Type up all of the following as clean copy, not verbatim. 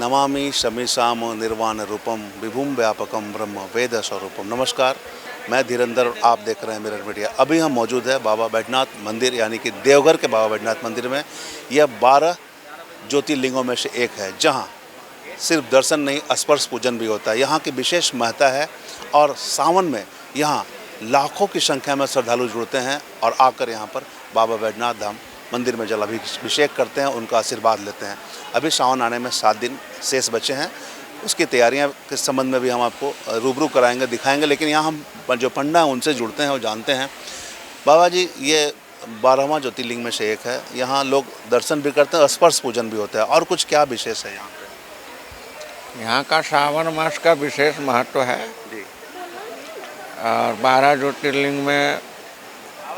नमामि शमीशाम निर्वाण रूपम विभुम व्यापकम ब्रह्म वेद स्वरूपम। नमस्कार, मैं धीरेंद्र और आप देख रहे हैं मिरर मीडिया। अभी हम मौजूद है बाबा बैद्यनाथ मंदिर यानी कि देवघर के बाबा बैद्यनाथ मंदिर में। यह 12 ज्योतिर्लिंगों में से एक है जहां सिर्फ दर्शन नहीं स्पर्श पूजन भी होता है। यहाँ की विशेष महत्ता है और सावन में यहाँ लाखों की संख्या में श्रद्धालु जुड़ते हैं और आकर यहाँ पर बाबा बैद्यनाथ धाम मंदिर में जलाभिषेक करते हैं, उनका आशीर्वाद लेते हैं। अभी सावन आने में 7 दिन शेष बचे हैं, उसकी तैयारियां के संबंध में भी हम आपको रूबरू कराएंगे, दिखाएंगे। लेकिन यहाँ हम जो पंडा हैं उनसे जुड़ते हैं और जानते हैं। बाबा जी, ये 12वां ज्योतिर्लिंग में से एक है, यहाँ लोग दर्शन भी करते हैं, स्पर्श पूजन भी होता है, और कुछ क्या विशेष है यहाँ पे? यहाँ का श्रावण मास का विशेष महत्व है जी। और 12 ज्योतिर्लिंग में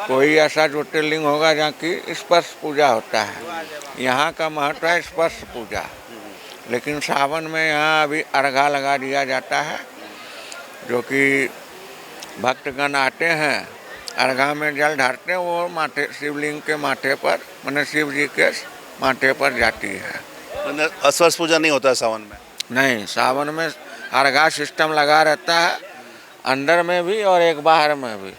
कोई ऐसा ज्योतिर्लिंग होगा जहाँ की स्पर्श पूजा होता है। यहाँ का महत्व है स्पर्श पूजा। लेकिन सावन में यहाँ अभी अर्घा लगा दिया जाता है, जो कि भक्तगण आते हैं, अर्घा में जल ढारते हैं, वो माथे शिवलिंग के माथे पर, माने शिव जी के माथे पर जाती है। स्पर्श पूजा नहीं होता है सावन में? नहीं, सावन में अर्घा सिस्टम लगा रहता है, अंदर में भी और एक बाहर में भी।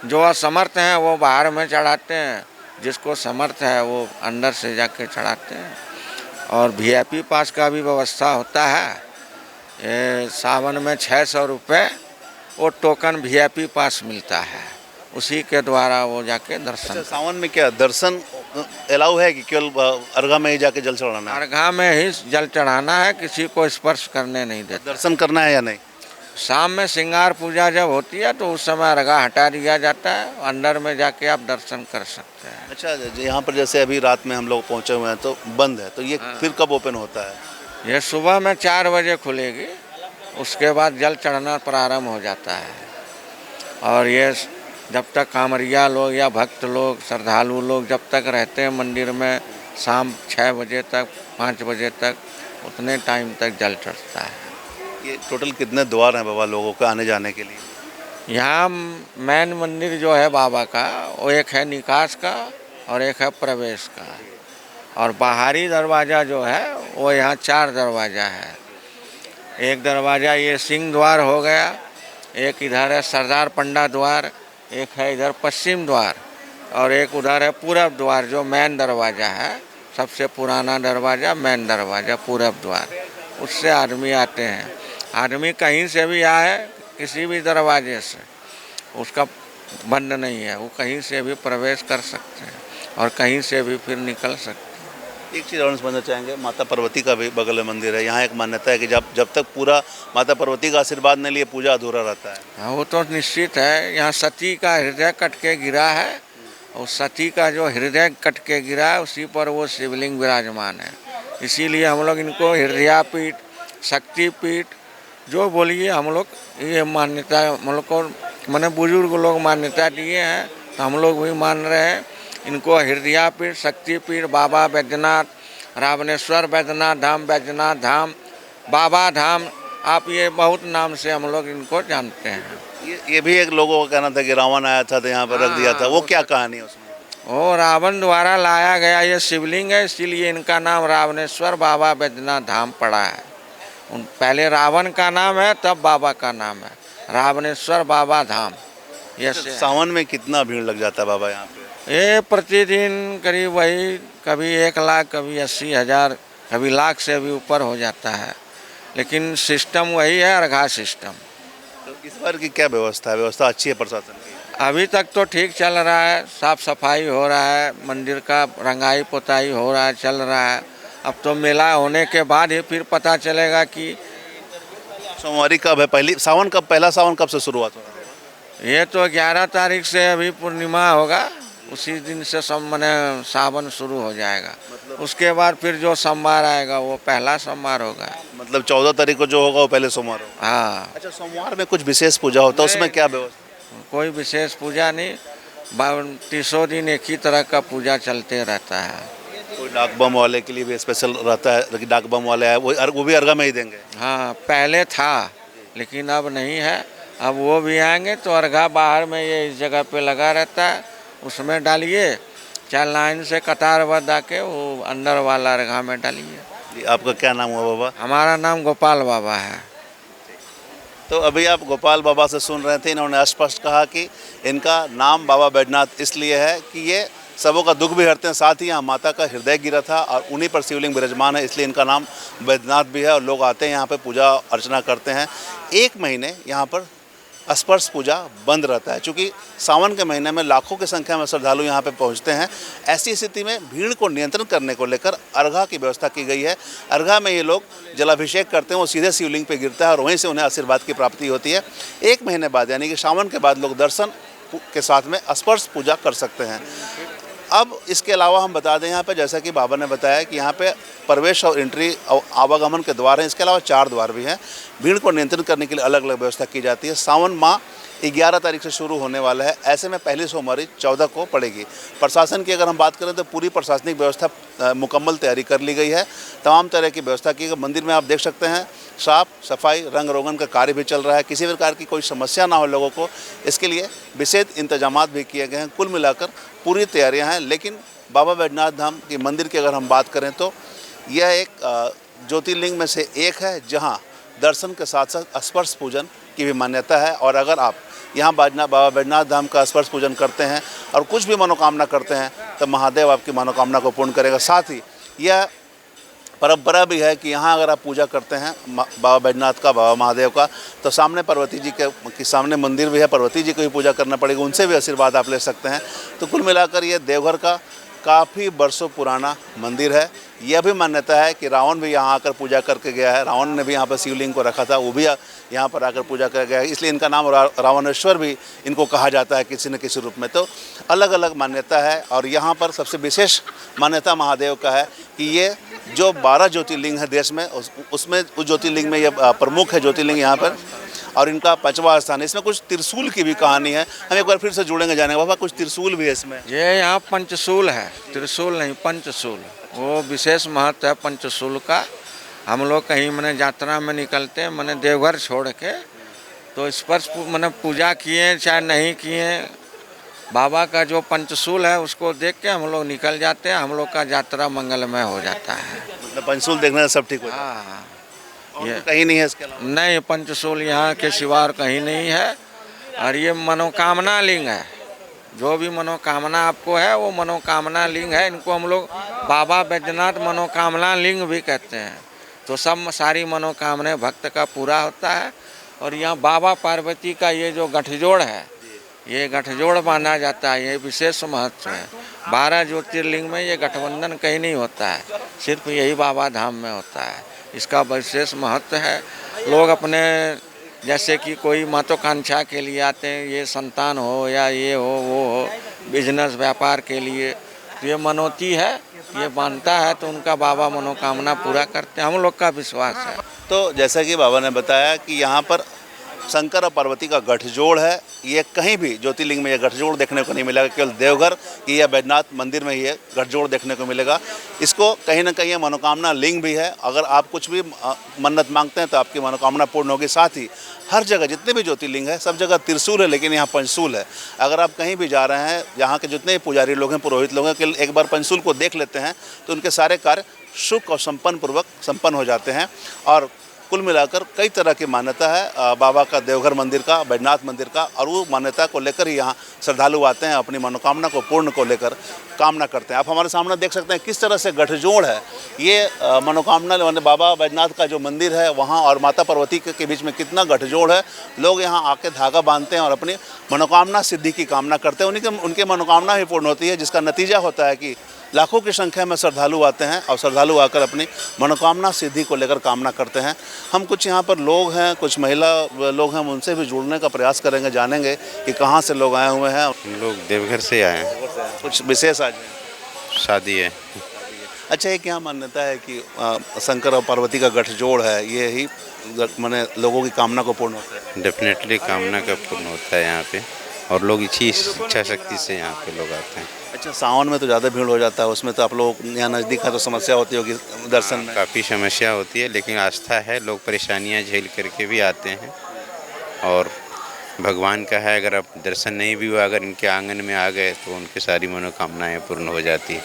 जो असमर्थ हैं वो बाहर में चढ़ाते हैं, जिसको समर्थ है वो अंदर से जाके चढ़ाते हैं। और वीआईपी पास का भी व्यवस्था होता है। ये सावन में 600 रुपये वो टोकन वीआईपी पास मिलता है, उसी के द्वारा वो जाके दर्शन। अच्छा, सावन में क्या दर्शन अलाउ है कि केवल अर्घा में ही जाके जल चढ़ाना है? अर्घा में ही जल चढ़ाना है, किसी को स्पर्श करने नहीं देते। दर्शन करना है या नहीं? शाम में श्रृंगार पूजा जब होती है तो उस समय अर्घा हटा दिया जाता है, अंदर में जाके आप दर्शन कर सकते हैं। अच्छा, यहाँ पर जैसे अभी रात में हम लोग पहुँचे हुए हैं तो बंद है, तो ये फिर कब ओपन होता है? ये सुबह में 4 बजे खुलेगी, उसके बाद जल चढ़ना प्रारंभ हो जाता है। और ये जब तक कांवरिया लोग या भक्त लोग, श्रद्धालु लोग जब तक रहते हैं मंदिर में, शाम 6 बजे तक, 5 बजे तक, उतने टाइम तक जल चढ़ता है। ये टोटल कितने द्वार हैं बाबा लोगों का आने जाने के लिए? यहाँ मेन मंदिर जो है बाबा का, वो एक है निकास का और एक है प्रवेश का। और बाहरी दरवाज़ा जो है वो यहाँ 4 दरवाज़ा है। एक दरवाज़ा ये सिंह द्वार हो गया, एक इधर है सरदार पंडा द्वार, एक है इधर पश्चिम द्वार, और एक उधर है पूरब द्वार जो मेन दरवाज़ा है, सबसे पुराना दरवाज़ा, मेन दरवाज़ा पूरब द्वार। उससे आदमी आते हैं। आदमी कहीं से भी आए, किसी भी दरवाजे से, उसका बंद नहीं है, वो कहीं से भी प्रवेश कर सकते हैं और कहीं से भी फिर निकल सकते हैं। एक चीज़ और समझना चाहेंगे, माता पार्वती का भी बगल में मंदिर है। यहाँ एक मान्यता है कि जब तक पूरा माता पार्वती का आशीर्वाद नहीं लिए पूजा अधूरा रहता है। हाँ, वो तो निश्चित है। यहाँ सती का हृदय कट के गिरा है, और सती का जो हृदय कट के गिरा है उसी पर वो शिवलिंग विराजमान है। इसीलिए हम लोग इनको हृदयापीठ, शक्तिपीठ जो बोलिए, हम लोग ये मान्यता हम लोग को, मैंने बुजुर्ग लोग मान्यता दिए हैं तो हम लोग भी मान रहे हैं। इनको हृदयापीठ, शक्तिपीठ, बाबा बैद्यनाथ, रावणेश्वर बैद्यनाथ धाम, बैद्यनाथ धाम, बाबा धाम, आप ये बहुत नाम से हम लोग इनको जानते हैं। ये भी एक लोगों का कहना था कि रावण आया था तो यहाँ पर रख दिया था, वो क्या कहानी है उसमें? वो रावण द्वारा लाया गया ये शिवलिंग है, इसीलिए इनका नाम रावणेश्वर बाबा बैद्यनाथ धाम पड़ा है। पहले रावण का नाम है, तब बाबा का नाम है रावणेश्वर बाबा धाम। ये सावन में कितना भीड़ लग जाता है बाबा यहाँ पे? ये प्रतिदिन करीब वही, कभी 1 लाख, कभी 80,000, कभी लाख से भी ऊपर हो जाता है। लेकिन सिस्टम वही है, अर्घा सिस्टम। तो इस बार की क्या व्यवस्था है? व्यवस्था अच्छी है प्रशासन की? अभी तक तो ठीक चल रहा है, साफ सफाई हो रहा है, मंदिर का रंगाई पोताई हो रहा है, चल रहा है। अब तो मेला होने के बाद ही फिर पता चलेगा कि सोमवारी कब है, पहला सावन कब से शुरुआत हो रहा है? ये तो 11 तारीख से अभी पूर्णिमा होगा, उसी दिन से मैंने सावन शुरू हो जाएगा। उसके बाद फिर जो सोमवार आएगा वो पहला सोमवार होगा। मतलब 14 तारीख को जो होगा वो पहले सोमवार होगा? हाँ। अच्छा, सोमवार में कुछ विशेष पूजा होता है, उसमें क्या व्यवस्था? कोई विशेष पूजा नहीं, 30 दिन एक ही तरह का पूजा चलते रहता है। कोई डाक बम वाले के लिए भी स्पेशल रहता है कि डाक बम वाले आए वो भी अर्घा में ही देंगे? हाँ, पहले था लेकिन अब नहीं है। अब वो भी आएंगे तो अर्घा बाहर में ये इस जगह पे लगा रहता है, उसमें डालिए, चाहे लाइन से कतारबद्ध आके वो अंदर वाला अर्घा में डालिए। जी, आपका क्या नाम हुआ बाबा? हमारा नाम गोपाल बाबा है। तो अभी आप गोपाल बाबा से सुन रहे थे, इन्होंने स्पष्ट कहा कि इनका नाम बाबा बैद्यनाथ इसलिए है कि ये सबों का दुख भी हरते हैं, साथ ही यहाँ माता का हृदय गिरा था और उन्हीं पर शिवलिंग विराजमान है, इसलिए इनका नाम बैद्यनाथ भी है। और लोग आते हैं यहाँ पे पूजा अर्चना करते हैं। 1 महीने यहाँ पर स्पर्श पूजा बंद रहता है, क्योंकि सावन के महीने में लाखों की संख्या में श्रद्धालु यहाँ पे पहुँचते हैं। ऐसी स्थिति में भीड़ को नियंत्रण करने को लेकर अर्घा की व्यवस्था की गई है। अर्घा में ये लोग जलाभिषेक करते हैं, वो सीधे शिवलिंग पे गिरता है और वहीं से उन्हें आशीर्वाद की प्राप्ति होती है। 1 महीने बाद यानी कि सावन के बाद लोग दर्शन के साथ में स्पर्श पूजा कर सकते हैं। अब इसके अलावा हम बता दें यहाँ पे, जैसा कि बाबा ने बताया कि यहाँ पे प्रवेश और एंट्री और आवागमन के द्वार हैं, इसके अलावा 4 द्वार भी हैं। भीड़ को नियंत्रित करने के लिए अलग अलग व्यवस्था की जाती है। सावन माह 11 तारीख से शुरू होने वाला है, ऐसे में पहली सोमवारी 14 को पड़ेगी। प्रशासन की अगर हम बात करें तो पूरी प्रशासनिक व्यवस्था मुकम्मल तैयारी कर ली गई है। तमाम तरह की व्यवस्था की गई। मंदिर में आप देख सकते हैं साफ सफाई रंग रोगन का कार्य भी चल रहा है। किसी प्रकार की कोई समस्या ना हो लोगों को, इसके लिए विशेष इंतजामात भी किए गए हैं। कुल मिलाकर पूरी तैयारियां हैं। लेकिन बाबा बैद्यनाथ धाम की मंदिर की अगर हम बात करें तो यह एक ज्योतिर्लिंग में से एक है, जहां दर्शन के साथ साथ स्पर्श पूजन की भी मान्यता है। और अगर आप यहाँ बाबा बैद्यनाथ धाम का स्पर्श पूजन करते हैं और कुछ भी मनोकामना करते हैं तो महादेव आपकी मनोकामना को पूर्ण करेगा। साथ ही यह परंपरा भी है कि यहाँ अगर आप पूजा करते हैं बाबा बैद्यनाथ का, बाबा महादेव का, तो सामने पार्वती जी के सामने मंदिर भी है, पार्वती जी को भी पूजा करना पड़ेगा, उनसे भी आशीर्वाद आप ले सकते हैं। तो कुल मिलाकर ये देवघर का काफ़ी बरसों पुराना मंदिर है। यह भी मान्यता है कि रावण भी यहाँ आकर पूजा करके गया है। रावण ने भी यहाँ पर शिवलिंग को रखा था, वो भी यहाँ पर आकर पूजा कर गया है, इसलिए इनका नाम रावणेश्वर भी इनको कहा जाता है किसी न किसी रूप में। तो अलग अलग मान्यता है। और यहाँ पर सबसे विशेष मान्यता महादेव का है कि ये जो 12 ज्योतिर्लिंग है देश में, उसमें उस ज्योतिर्लिंग में ये प्रमुख है ज्योतिर्लिंग यहाँ पर, और इनका 5वां स्थान है। इसमें कुछ त्रिशूल की भी कहानी है, हम एक बार फिर से जुड़ेंगे जानेंगे। बाबा कुछ त्रिशूल भी है इसमें? ये यहाँ पंचशूल है, त्रिशूल नहीं पंचशूल, वो विशेष महत्व है पंचशूल का। हम लोग कहीं मैंने यात्रा में निकलते हैं, मैंने देवघर छोड़ के, तो स्पर्श मैंने पूजा किए चाहे नहीं किए, बाबा का जो पंचशूल है उसको देख के हम लोग निकल जाते हैं। हम लोग का यात्रा मंगलमय हो जाता है। मतलब पंचशूल देखने से सब ठीक हो जाता है? हाँ, ये कहीं नहीं है इसके अलावा? नहीं, पंचशूल यहाँ के सिवा और कहीं नहीं है। और ये मनोकामना लिंग है, जो भी मनोकामना आपको है वो मनोकामना लिंग है। इनको हम लोग बाबा बैद्यनाथ मनोकामना लिंग भी कहते हैं। तो सब सारी मनोकामना भक्त का पूरा होता है। और यहाँ बाबा पार्वती का ये जो गठजोड़ है, ये गठजोड़ माना जाता है, ये विशेष महत्व है। 12 ज्योतिर्लिंग में ये गठबंधन कहीं नहीं होता है, सिर्फ यही बाबा धाम में होता है। इसका विशेष महत्व है। लोग अपने जैसे कि कोई महत्वाकांक्षा के लिए आते हैं, ये संतान हो या ये हो वो हो, बिजनेस व्यापार के लिए, तो ये मनोती है, ये मानता है तो उनका बाबा मनोकामना पूरा करते हैं, हम लोग का विश्वास है। तो जैसा कि बाबा ने बताया कि यहाँ पर शंकर और पार्वती का गठजोड़ है। ये कहीं भी ज्योतिर्लिंग में यह गठजोड़ देखने को नहीं मिलेगा, केवल देवघर की या बैद्यनाथ मंदिर में ही ये गठजोड़ देखने को मिलेगा। इसको कहीं ना कहीं ये मनोकामना लिंग भी है। अगर आप कुछ भी मन्नत मांगते हैं तो आपकी मनोकामना पूर्ण होगी। साथ ही हर जगह जितने भी ज्योतिर्लिंग है सब जगह त्रिशूल है, लेकिन यहाँ पंचशूल है। अगर आप कहीं भी जा रहे हैं, यहाँ के जितने भी पुजारी लोग हैं, पुरोहित लोग हैं, एक बार पंचशूल को देख लेते हैं तो उनके सारे कार्य सुख और संपन्न हो जाते हैं। और कुल मिलाकर कई तरह की मान्यता है बाबा का, देवघर मंदिर का, बैद्यनाथ मंदिर का, और वो मान्यता को लेकर ही यहाँ श्रद्धालु आते हैं, अपनी मनोकामना को पूर्ण को लेकर कामना करते हैं। आप हमारे सामने देख सकते हैं किस तरह से गठजोड़ है। ये मनोकामना बाबा बैद्यनाथ का जो मंदिर है वहाँ और माता पार्वती के बीच में कितना गठजोड़ है। लोग यहाँ आके धागा बांधते हैं और अपनी मनोकामना सिद्धि की कामना करते हैं। उनकी मनोकामना ही पूर्ण होती है, जिसका नतीजा होता है कि लाखों की संख्या में श्रद्धालु आते हैं और श्रद्धालु आकर अपनी मनोकामना सिद्धि को लेकर कामना करते हैं। हम कुछ यहाँ पर लोग हैं, कुछ महिला लोग हैं, हम उनसे भी जुड़ने का प्रयास करेंगे, जानेंगे कि कहाँ से लोग आए हुए हैं। हम लोग देवघर से आए हैं। कुछ विशेष आज शादी है। अच्छा, ये क्या मान्यता है कि शंकर और पार्वती का गठजोड़ है, ये ही माने लोगों की कामना को पूर्ण होता है? डेफिनेटली कामना का पूर्ण होता है यहाँ पे, और लोग इच्छा शक्ति से यहाँ पे लोग आते हैं। अच्छा, सावन में तो ज़्यादा भीड़ हो जाता है, उसमें तो आप लोग यहाँ नज़दीक है तो समस्या होती होगी दर्शन में? काफ़ी समस्या होती है, लेकिन आस्था है, लोग परेशानियाँ झेल करके भी आते हैं। और भगवान का है, अगर आप दर्शन नहीं भी हुआ, अगर इनके आंगन में आ गए तो उनकी सारी मनोकामनाएं पूर्ण हो जाती है।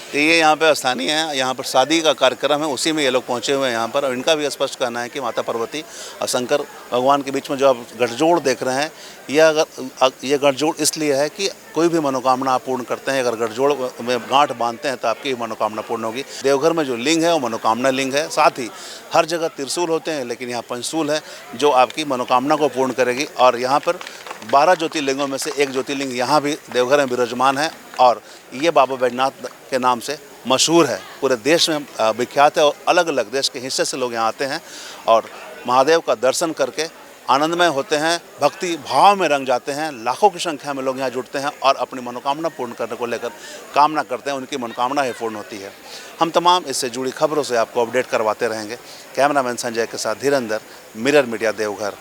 तो ये यहाँ पे स्थानीय है, यहाँ पर शादी का कार्यक्रम है, उसी में ये लोग पहुँचे हुए हैं यहाँ पर। और इनका भी स्पष्ट कहना है कि माता पार्वती और शंकर भगवान के बीच में जो आप गठजोड़ देख रहे हैं, ये गठजोड़ इसलिए है कि कोई भी मनोकामना आप पूर्ण करते हैं, अगर गठजोड़ में गांठ बांधते हैं तो आपकी मनोकामना पूर्ण होगी। देवघर में जो लिंग है वो मनोकामना लिंग है, साथ ही हर जगह त्रिशूल होते हैं, लेकिन यहाँ पंचशूल है जो आपकी मनोकामना को पूर्ण करेगी। और यहाँ पर 12 ज्योतिर्लिंगों में से एक ज्योतिर्लिंग यहाँ भी देवघर में विराजमान है और ये बाबा बैजनाथ के नाम से मशहूर है, पूरे देश में विख्यात है। और अलग अलग देश के हिस्से से लोग यहाँ आते हैं और महादेव का दर्शन करके आनंदमय होते हैं, भक्ति भाव में रंग जाते हैं। लाखों की संख्या में लोग यहाँ जुटते हैं और अपनी मनोकामना पूर्ण करने को लेकर कामना करते हैं, उनकी मनोकामना ही पूर्ण होती है। हम तमाम इससे जुड़ी खबरों से आपको अपडेट करवाते रहेंगे। कैमरामैन संजय के साथ धीरेंद्र, मिरर मीडिया, देवघर।